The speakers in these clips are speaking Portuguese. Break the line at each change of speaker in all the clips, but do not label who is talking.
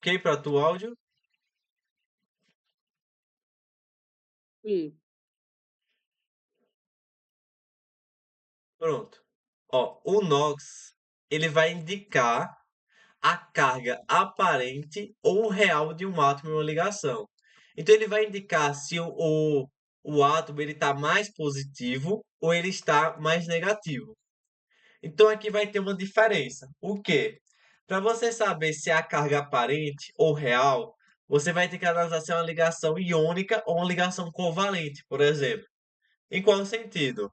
ok para tu o áudio?
Sim.
Pronto. Ó, o NOx, ele vai indicar a carga aparente ou real de um átomo em uma ligação. Então, ele vai indicar se o átomo ele está mais positivo ou ele está mais negativo. Então, aqui vai ter uma diferença. O quê? Para você saber se é a carga aparente ou real, você vai ter que analisar se é uma ligação iônica ou uma ligação covalente, por exemplo. Em qual sentido?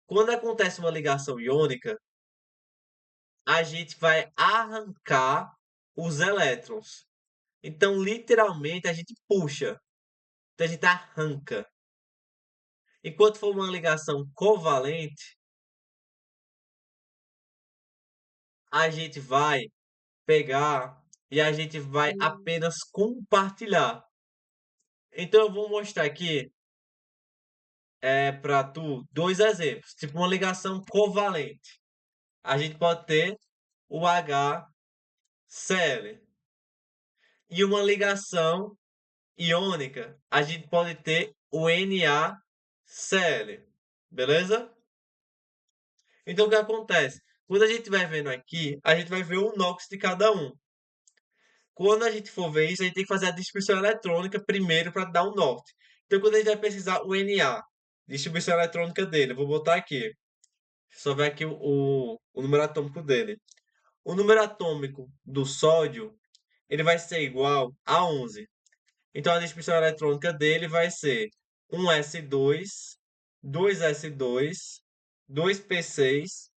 Quando acontece uma ligação iônica, a gente vai arrancar os elétrons. Então, literalmente, a gente puxa. Então, a gente arranca. Enquanto for uma ligação covalente, a gente vai pegar e a gente vai apenas compartilhar. Então, eu vou mostrar aqui para tu dois exemplos. Tipo, uma ligação covalente. A gente pode ter o HCl. E uma ligação iônica, a gente pode ter o NaCl, beleza? Então, o que acontece? Quando a gente vai vendo aqui, a gente vai ver o NOx de cada um. Quando a gente for ver isso, a gente tem que fazer a distribuição eletrônica primeiro para dar o norte. Então, quando a gente vai pesquisar o Na, distribuição eletrônica dele, eu vou botar aqui. Só ver aqui o número atômico dele. O número atômico do sódio, ele vai ser igual a 11. Então, a distribuição eletrônica dele vai ser um S2, 2S2, 2P6,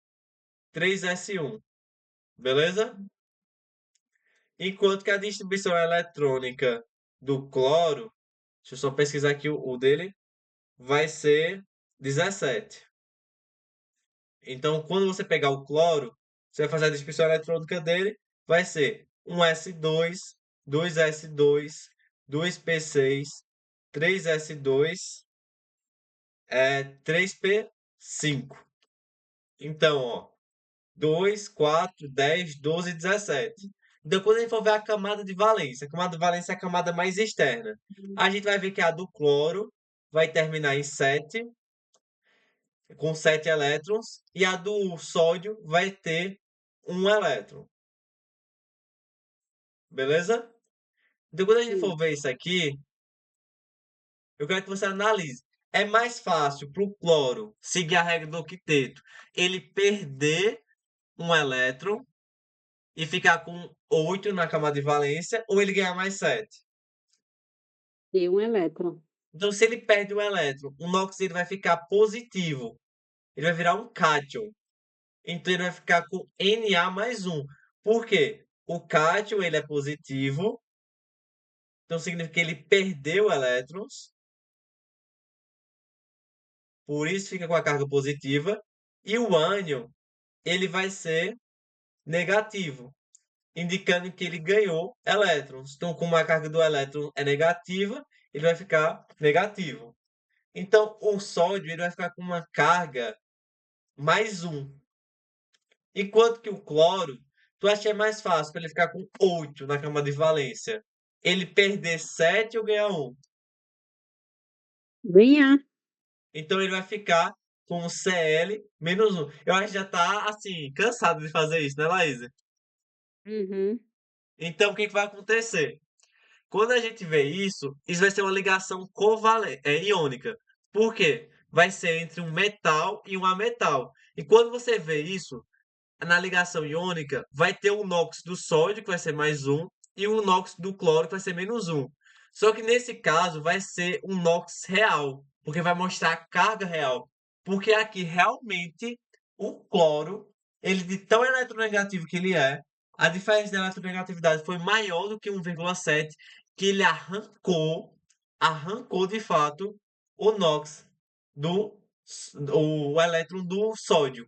3S1. Beleza? Enquanto que a distribuição eletrônica do cloro, deixa eu só pesquisar aqui o dele, vai ser 17. Então, quando você pegar o cloro, você vai fazer a distribuição eletrônica dele, vai ser um S2, 2S2, 2P6, 3S2, 3P5. Então, ó, 2, 4, 10, 12, 17. Então, quando a gente for ver a camada de valência é a camada mais externa. A gente vai ver que a do cloro vai terminar em 7, com 7 elétrons, e a do sódio vai ter um elétron. Beleza? Então, quando a gente
Sim.
for ver isso aqui, eu quero que você analise. É mais fácil para o cloro seguir a regra do octeto, ele perder um elétron e ficar com 8 na camada de valência, ou ele ganhar mais 7.
E um elétron.
Então, se ele perde um elétron, o NOx ele vai ficar positivo. Ele vai virar um cátion. Então, ele vai ficar com Na mais 1. Por quê? O cátion ele é positivo, então significa que ele perdeu elétrons, por isso fica com a carga positiva. E o ânion ele vai ser negativo, indicando que ele ganhou elétrons. Então, como a carga do elétron é negativa, ele vai ficar negativo. Então, o sódio ele vai ficar com uma carga mais 1. Enquanto que o cloro, tu acha que é mais fácil para ele ficar com 8 na camada de valência? Ele perder 7 ou ganhar 1?
Ganhar.
Então, ele vai ficar com Cl menos 1. Eu acho que já tá, assim, cansado de fazer isso, né, Laísa?
Uhum.
Então, o que que vai acontecer? Quando a gente vê isso, isso vai ser uma ligação covalente, iônica. Por quê? Vai ser entre um metal e um ametal. E quando você vê isso, na ligação iônica, vai ter o NOx do sódio, que vai ser mais um, e o NOx do cloro, que vai ser menos um. Só que nesse caso, vai ser um NOx real, porque vai mostrar a carga real. Porque aqui, realmente, o cloro, ele de tão eletronegativo que ele é, a diferença de eletronegatividade foi maior do que 1,7, que ele arrancou de fato o NOx do o elétron do sódio.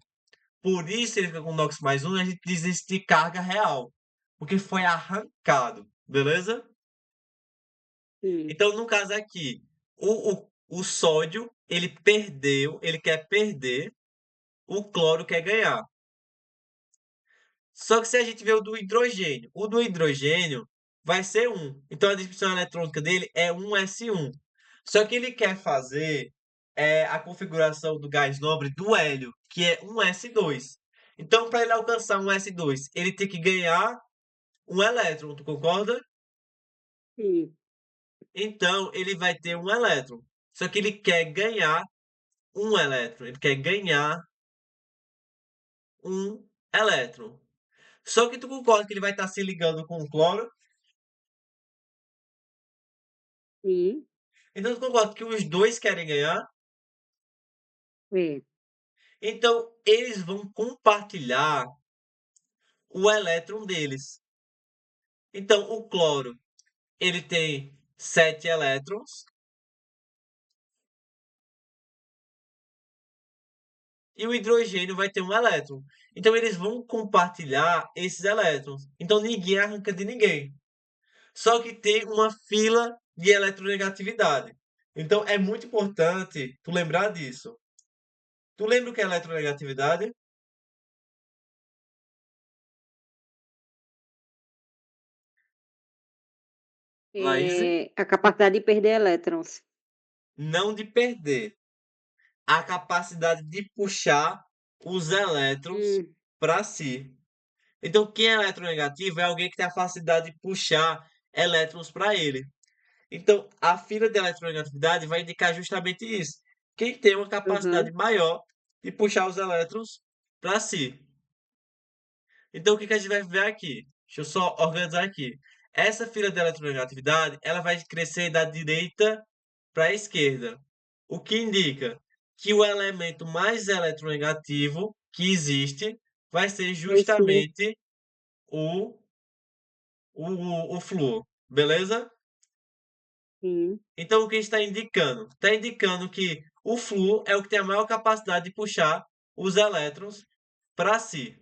Por isso ele fica com NOx mais um, a gente diz isso de carga real. Porque foi arrancado, beleza?
Sim.
Então, no caso aqui, o sódio, ele perdeu, ele quer perder, o cloro quer ganhar. Só que se a gente vê o do hidrogênio vai ser 1. Então a distribuição eletrônica dele é 1s1. Só que ele quer fazer a configuração do gás nobre do hélio, que é 1s2. Então, para ele alcançar um S2, ele tem que ganhar um elétron, tu concorda?
Sim.
Então, ele vai ter um elétron. Só que ele quer ganhar um elétron. Ele quer ganhar um elétron. Só que tu concorda que ele vai estar se ligando com o cloro?
Sim.
Então, tu concorda que os dois querem ganhar?
É.
Então, eles vão compartilhar o elétron deles. Então, o cloro, ele tem 7 elétrons e o hidrogênio vai ter um elétron. Então, eles vão compartilhar esses elétrons. Então, ninguém arranca de ninguém. Só que tem uma fila de eletronegatividade. Então, é muito importante tu lembrar disso. Tu lembra o que é eletronegatividade? Laís?
A capacidade de perder elétrons.
Não de perder. A capacidade de puxar os elétrons
Hum,
para si. Então, quem é eletronegativo é alguém que tem a facilidade de puxar elétrons para ele. Então, a fila de eletronegatividade vai indicar justamente isso. Quem tem uma capacidade
aham.
maior de puxar os elétrons para si. Então, o que que a gente vai ver aqui? Deixa eu só organizar aqui. Essa fila de eletronegatividade, ela vai crescer da direita para a esquerda, o que indica que o elemento mais eletronegativo que existe vai ser
É o flúor.
justamente o, o flúor, beleza?
Sim.
Então, o que está indicando? Está indicando que o flúor é o que tem a maior capacidade de puxar os elétrons para si.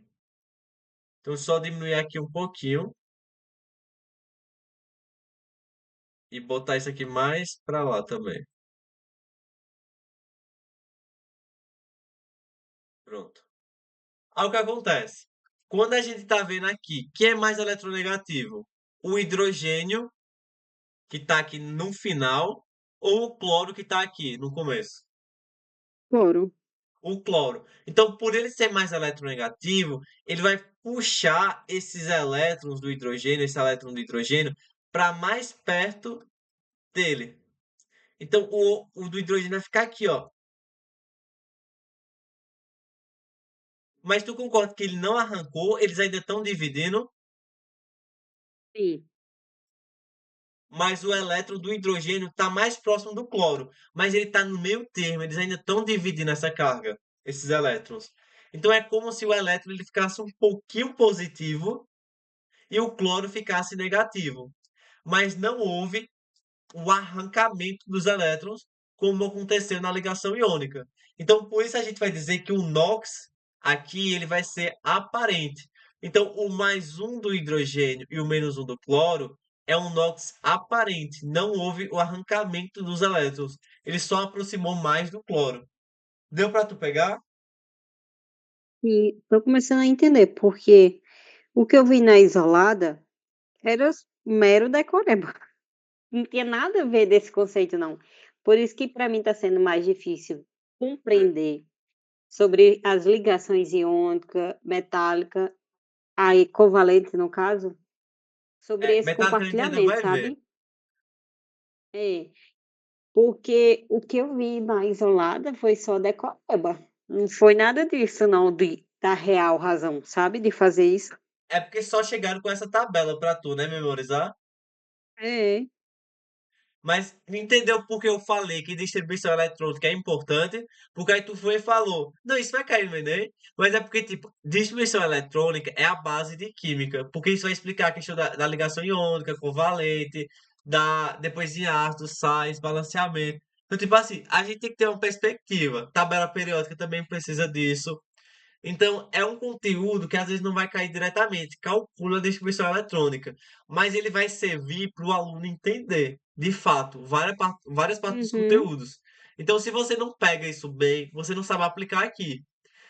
Então, só diminuir aqui um pouquinho e botar isso aqui mais para lá também. Pronto. Aí o que acontece? Quando a gente está vendo aqui, quem é mais eletronegativo? O hidrogênio, que está aqui no final, ou o cloro, que está aqui no começo?
Cloro.
O cloro. Então, por ele ser mais eletronegativo, ele vai puxar esses elétrons do hidrogênio, esse elétron do hidrogênio, para mais perto dele. Então, o do hidrogênio vai ficar aqui, ó. Mas tu concorda que ele não arrancou, eles ainda estão dividindo,
Sim.
mas o elétron do hidrogênio está mais próximo do cloro. Mas ele está no meio termo, eles ainda estão dividindo essa carga, esses elétrons. Então é como se o elétron ele ficasse um pouquinho positivo e o cloro ficasse negativo. Mas não houve o arrancamento dos elétrons, como aconteceu na ligação iônica. Então, por isso a gente vai dizer que o NOx aqui ele vai ser aparente. Então, o mais um do hidrogênio e o menos um do cloro é um NOx aparente. Não houve o arrancamento dos elétrons. Ele só aproximou mais do cloro. Deu para tu pegar?
E tô começando a entender, porque o que eu vi na isolada era mero decoreba. Não tinha nada a ver desse conceito não. Por isso que para mim está sendo mais difícil compreender sobre as ligações iônica, metálica, aí covalente no caso, sobre esse
Metálica a gente ainda
compartilhamento,
vai ver.
sabe. É, porque o que eu vi na isolada foi só decoreba, não foi nada disso não, de da real razão, sabe, de fazer isso.
É porque só chegaram com essa tabela para tu, né, memorizar?
É.
Mas entendeu por que eu falei que distribuição eletrônica é importante? Porque aí tu foi e falou, não, isso vai cair no Enem, mas é porque, tipo, distribuição eletrônica é a base de química, porque isso vai explicar a questão da ligação iônica, covalente, depois de ácidos, sais, balanceamento. Então, tipo assim, a gente tem que ter uma perspectiva. Tabela periódica também precisa disso. Então, é um conteúdo que às vezes não vai cair diretamente, calcula a distribuição eletrônica, mas ele vai servir para o aluno entender, de fato, várias partes dos
Uhum.
conteúdos. Então, se você não pega isso bem, você não sabe aplicar aqui.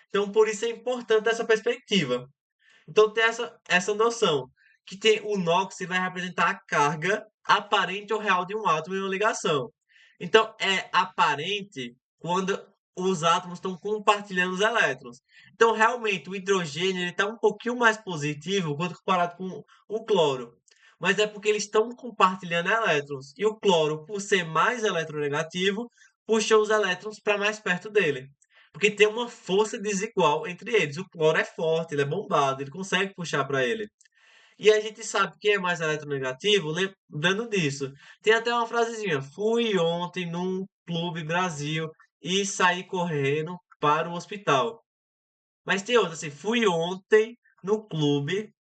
Então, por isso é importante essa perspectiva. Então, ter essa noção. que tem o NOx, ele vai representar a carga aparente ou real de um átomo em uma ligação. Então, é aparente quando os átomos estão compartilhando os elétrons. Então, realmente, o hidrogênio está um pouquinho mais positivo quando comparado com o cloro. Mas é porque eles estão compartilhando elétrons. E o cloro, por ser mais eletronegativo, puxa os elétrons para mais perto dele. Porque tem uma força desigual entre eles. O cloro é forte, ele é bombado, ele consegue puxar para ele. E a gente sabe quem é mais eletronegativo, lembrando disso. Tem até uma frasezinha: fui ontem num clube Brasil e saí correndo para o hospital. Mas tem outra assim: fui ontem no clube,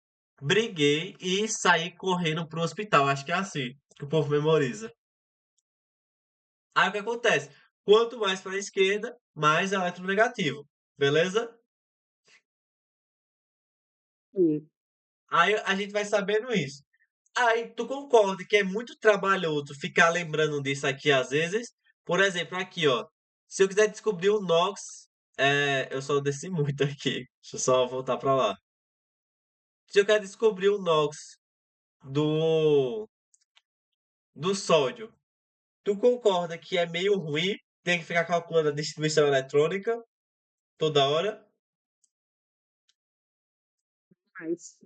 briguei e saí correndo para o hospital. Acho que é assim que o povo memoriza. Aí o que acontece? Quanto mais para a esquerda, mais eletronegativo. Beleza?
Sim.
Aí a gente vai sabendo isso. Aí tu concorda que é muito trabalhoso ficar lembrando disso aqui às vezes? Por exemplo, aqui, ó. Se eu quiser descobrir o NOx, eu só desci muito aqui. Deixa eu só voltar pra lá. Se eu quero descobrir o NOx do, do sódio, tu concorda que é meio ruim? Tem que ficar calculando a distribuição eletrônica toda hora?
Mas,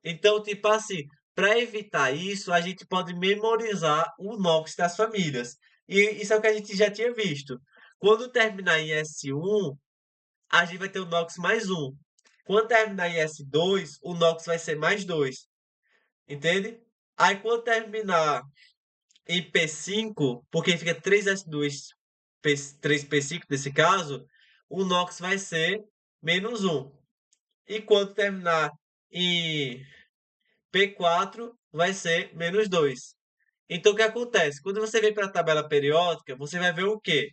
Então, tipo assim, para evitar isso, a gente pode memorizar o NOx das famílias. E isso é o que a gente já tinha visto. Quando terminar em S1, a gente vai ter o NOx mais um. Quando terminar em S2, o NOx vai ser mais 2. Entende? Aí quando terminar em P5, porque fica 3S2, 3P5 nesse caso, o NOx vai ser menos um. E quando terminar em P4 vai ser menos 2. Então, o que acontece? Quando você vem para a tabela periódica, você vai ver o quê?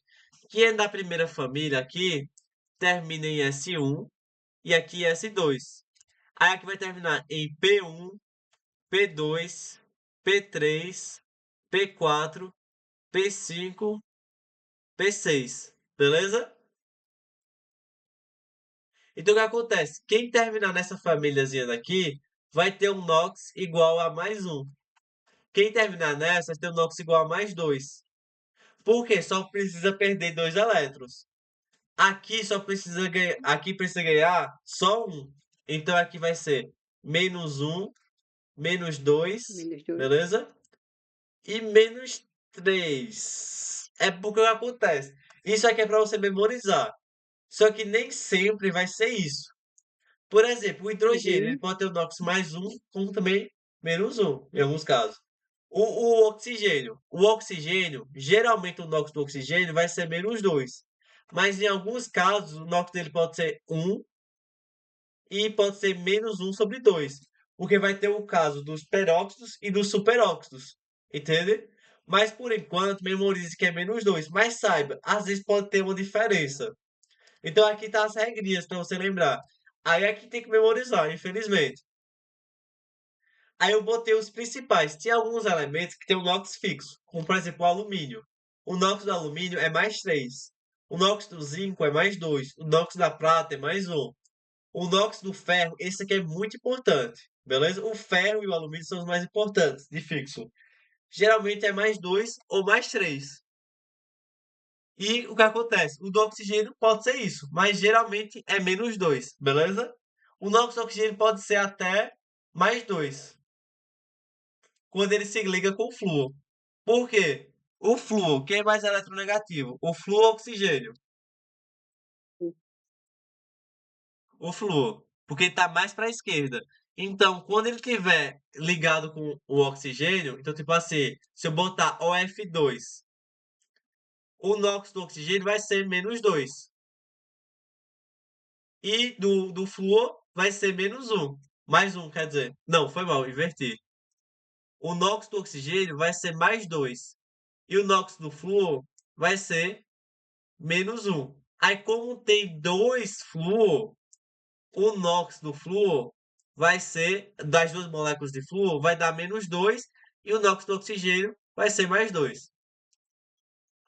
Que é da primeira família aqui termina em S1 e aqui S2. Aí aqui vai terminar em P1, P2, P3, P4, P5, P6. Beleza? Então, o que acontece? Quem terminar nessa famíliazinha daqui vai ter um NOx igual a mais um. Quem terminar nessa vai ter um NOx igual a mais 2. Por quê? Só precisa perder dois elétrons. Aqui só precisa ganhar, aqui precisa ganhar só um. Então aqui vai ser menos um, menos 2,
menos dois.
beleza? E menos 3. É porque o que acontece. Isso aqui é para você memorizar. Só que nem sempre vai ser isso. Por exemplo, o hidrogênio, ele
Uhum.
pode ter o NOx mais um, como também menos um, em alguns casos. O oxigênio, geralmente o NOx do oxigênio vai ser menos 2. Mas em alguns casos, o NOx dele pode ser um e pode ser menos um sobre 2. Porque vai ter o caso dos peróxidos e dos superóxidos. Entende? Mas por enquanto, memorize que é menos 2. Mas saiba, às vezes pode ter uma diferença. Então aqui tá as regrinhas para você lembrar. Aí aqui tem que memorizar, infelizmente. Aí eu botei os principais. Tinha alguns elementos que tem o NOx fixo, como por exemplo o alumínio. O NOx do alumínio é mais 3. O NOx do zinco é mais 2. O NOx da prata é mais um. O NOx do ferro, esse aqui é muito importante, beleza? O ferro e o alumínio são os mais importantes de fixo. Geralmente é mais 2 ou mais 3. E o que acontece? O do oxigênio pode ser isso, mas geralmente é menos 2, beleza? O NOx do oxigênio pode ser até mais 2 quando ele se liga com o flúor. Por quê? O flúor, quem é mais eletronegativo? O flúor ou o oxigênio? O flúor, porque ele está mais para a esquerda. Então, quando ele estiver ligado com o oxigênio, então, tipo assim, se eu botar OF2, o NOx do oxigênio vai ser menos 2. E do flúor vai ser menos um. Mais um, quer dizer. Não, foi mal, inverti. O NOx do oxigênio vai ser mais 2. E o NOx do flúor vai ser menos um. Aí, como tem dois flúor, o NOx do flúor vai ser, das duas moléculas de flúor, vai dar menos 2 e o NOx do oxigênio vai ser mais 2.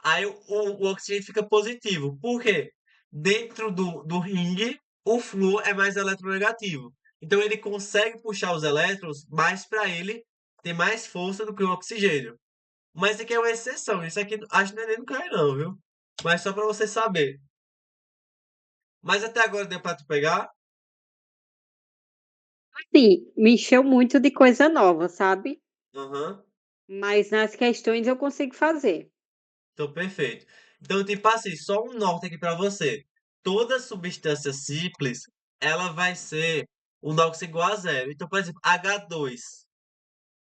Aí o oxigênio fica positivo. Por quê? Dentro do ringue, o flúor é mais eletronegativo. Então ele consegue puxar os elétrons mais para ele ter mais força do que o oxigênio. Mas isso aqui é uma exceção. Isso aqui acho que não é nem no cai não, viu? Mas só para você saber. Mas até agora deu para tu pegar?
Sim, me encheu muito de coisa nova, sabe.
Aham.
Mas nas questões eu consigo fazer.
Então, perfeito. Então, tipo assim, só um norte aqui para você. Toda substância simples, ela vai ser o NOx igual a zero. Então, por exemplo, H2.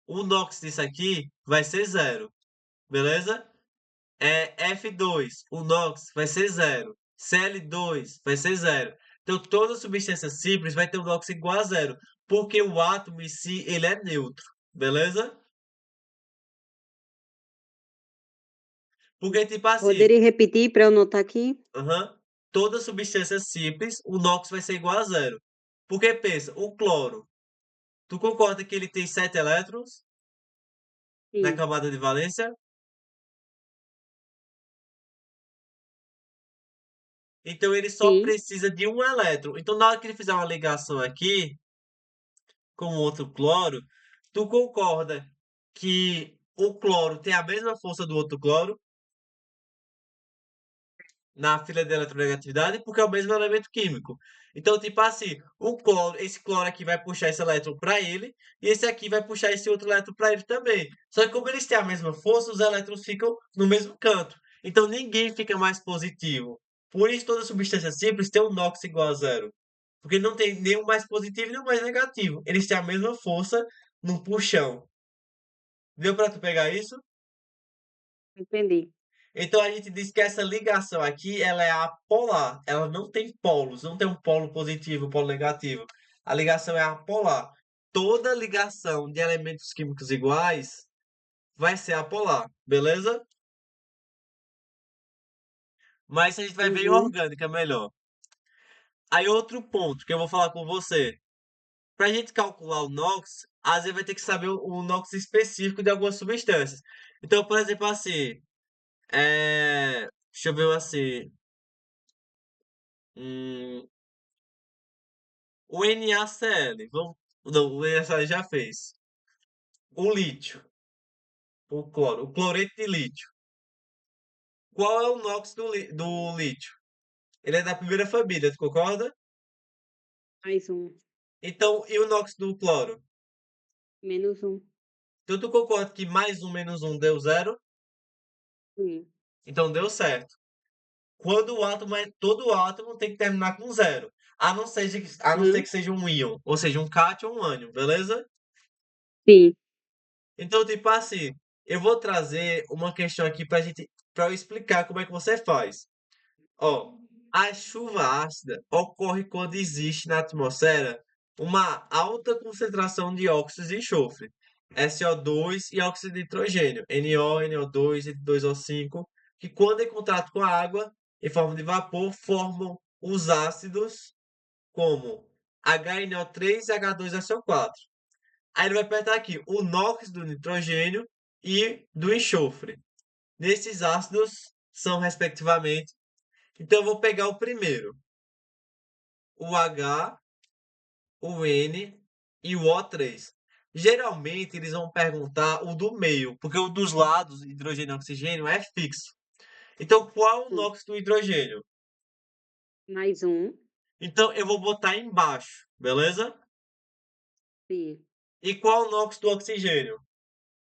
O NOx disso aqui vai ser zero, beleza? F2, o NOx vai ser zero. Cl2 vai ser zero. Então, toda substância simples vai ter o NOx igual a zero, porque o átomo em si, ele é neutro, beleza? Porque, tipo assim,
Poderia repetir para eu anotar aqui?
aham, toda substância simples, o NOx vai ser igual a zero. Porque pensa, o cloro, tu concorda que ele tem 7 elétrons na
Sim,
camada de valência? Então ele só
sim,
precisa de um elétron. Então na hora que ele fizer uma ligação aqui com outro cloro, tu concorda que o cloro tem a mesma força do outro cloro na fila de eletronegatividade, porque é o mesmo elemento químico. Então, tipo assim, o cloro, esse cloro aqui vai puxar esse elétron para ele, e esse aqui vai puxar esse outro elétron para ele também. Só que como eles têm a mesma força, os elétrons ficam no mesmo canto. Então ninguém fica mais positivo. Por isso toda substância simples tem um NOx igual a zero. Porque não tem nenhum mais positivo e nenhum mais negativo. Eles têm a mesma força no puxão. Deu para tu pegar isso?
entendi.
Então a gente diz que essa ligação aqui, ela é apolar. Ela não tem polos, não tem um polo positivo, um polo negativo. A ligação é apolar. Toda ligação de elementos químicos iguais vai ser apolar, beleza? Mas a gente vai ver em
Uhum.
orgânica melhor. Aí outro ponto que eu vou falar com você. Para a gente calcular o NOx, às vezes vai ter que saber o NOx específico de algumas substâncias. Então, por exemplo, assim, deixa eu ver assim, hum, o NaCl, vamos, não, o NaCl já fez. O lítio, o cloro, o cloreto de lítio. Qual é o NOx do lítio? Ele é da primeira família, tu concorda?
Mais um,
Então, e o NOx do cloro?
menos um.
Então, tu concorda que mais um menos um deu zero?
Sim.
Então, deu certo. Quando o átomo é, todo átomo tem que terminar com zero. A não ser que
Uhum.
seja um íon, ou seja, um cátion ou um ânion, beleza?
Sim.
Então, tipo assim, eu vou trazer uma questão aqui para eu explicar como é que você faz. Ó, a chuva ácida ocorre quando existe na atmosfera uma alta concentração de óxidos de enxofre, SO2 e óxido de nitrogênio, NO, NO2 e 2O5, que quando em contato com a água, em forma de vapor, formam os ácidos como HNO3 e H2SO4. Aí ele vai apertar aqui o NOx do nitrogênio e do enxofre. Nesses ácidos são, respectivamente, então eu vou pegar o primeiro, o H, o N e o O3. Geralmente eles vão perguntar o do meio, porque o dos lados, hidrogênio e oxigênio, é fixo. Então qual é o
Hum.
NOx do hidrogênio?
Mais um.
Então eu vou botar embaixo, beleza?
Sim.
E qual é o NOx do oxigênio?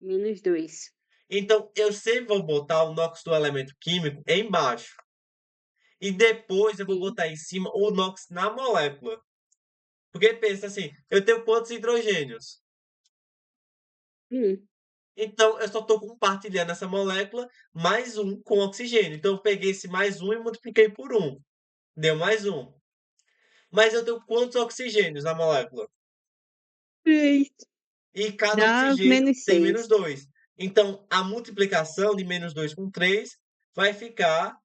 Menos dois.
Então eu sempre vou botar o NOx do elemento químico embaixo. E depois eu vou
Sim.
botar em cima o NOx na molécula. Porque pensa assim, eu tenho quantos hidrogênios?
Hum.
Então, eu só estou compartilhando essa molécula mais um com oxigênio. Então, eu peguei esse mais um e multipliquei por um. Deu mais um. Mas eu tenho quantos oxigênios na molécula?
Três.
E cada
Dá
oxigênio
menos
tem menos
seis.
2. Então, a multiplicação de menos 2 com 3 vai ficar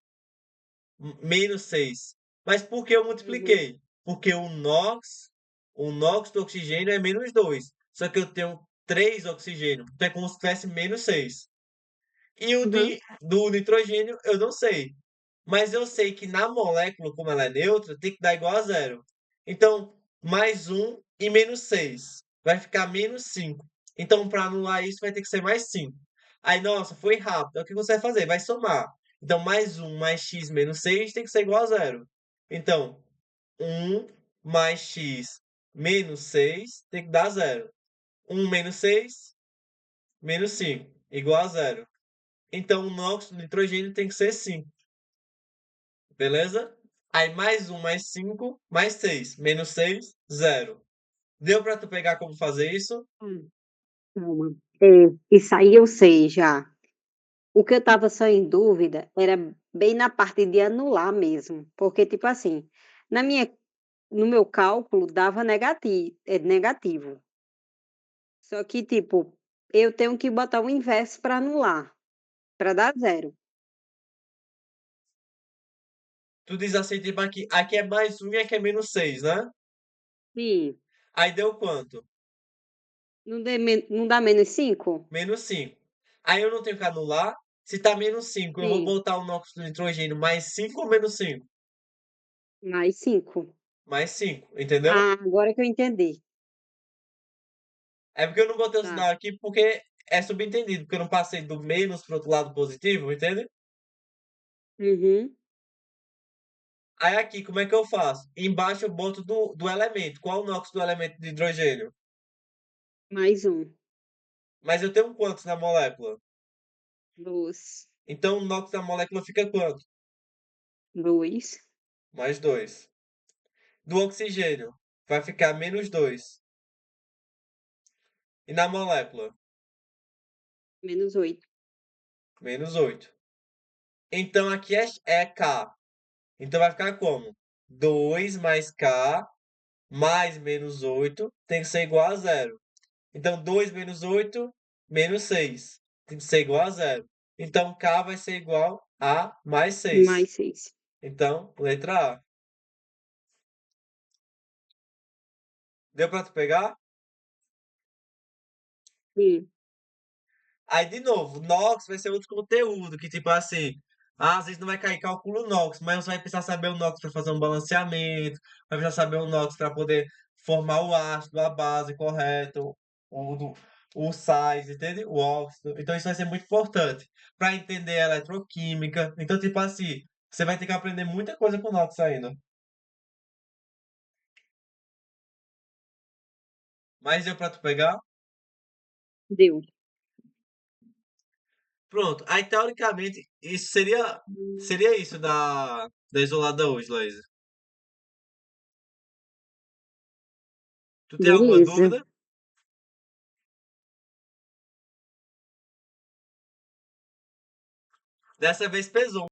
menos 6. Mas por que eu
Uhum.
multipliquei? Porque o NOx do oxigênio é menos 2. Só que eu tenho 3 oxigênio. Então, é como se tivesse menos 6. E o
Uhum.
do nitrogênio eu não sei. Mas eu sei que na molécula, como ela é neutra, tem que dar igual a zero. Então, mais um e menos 6 vai ficar menos 5. Então, para anular isso, vai ter que ser mais 5. Aí, nossa, foi rápido. É o que você vai fazer? Vai somar. Então, mais um mais x menos 6 tem que ser igual a zero. Então, um mais x menos 6 tem que dar zero. Um menos 6 menos 5 igual a zero. Então, o nóxido de nitrogênio tem que ser 5. Beleza? Aí, mais um mais 5 mais 6 menos 6 zero. Deu para tu pegar como fazer isso?
Calma. É, isso aí eu sei já. O que eu estava só em dúvida era bem na parte de anular mesmo, porque, tipo assim, na minha no meu cálculo dava negativo, só que, tipo, eu tenho que botar o inverso para anular, para dar zero.
Tu diz assim, tipo, aqui é mais um e aqui é menos 6, né?
Sim,
Aí deu quanto?
não dá menos 5.
Menos 5. Aí eu não tenho que anular. Se tá menos 5, eu vou
Sim,
botar o nóxido de nitrogênio mais 5 ou menos 5?
mais 5.
Mais 5, entendeu?
Ah, agora que eu entendi.
É porque eu não botei o
Tá.
sinal aqui porque é subentendido, porque eu não passei do menos pro outro lado positivo, entende?
Uhum.
Aí aqui, como é que eu faço? Embaixo eu boto do elemento. Qual o nóxido do elemento de hidrogênio?
Mais um.
Mas eu tenho quantos na molécula?
2.
Então o nóxido da molécula fica quanto?
2.
Mais 2. Do oxigênio vai ficar menos 2. E na molécula?
Menos 8.
Menos 8. Então aqui é K. Então vai ficar como? 2 mais K mais menos 8 tem que ser igual a zero. Então 2 menos 8 menos 6 tem que ser igual a zero. Então K vai ser igual a mais 6.
Mais 6.
Então, letra A. Deu para tu pegar?
Sim.
Aí, de novo, Nox vai ser outro conteúdo, que tipo assim, às vezes não vai cair cálculo Nox, mas você vai precisar saber o Nox para fazer um balanceamento, vai precisar saber o Nox para poder formar o ácido, a base correto, o, o sais, entende? O óxido. Então isso vai ser muito importante para entender a eletroquímica. Então, tipo assim, você vai ter que aprender muita coisa com o Nox ainda. Mas deu para tu pegar?
Deu.
Pronto. Aí, teoricamente, isso seria isso da isolada hoje, Laís. Tu tem alguma
Beleza.
dúvida? Dessa vez pesou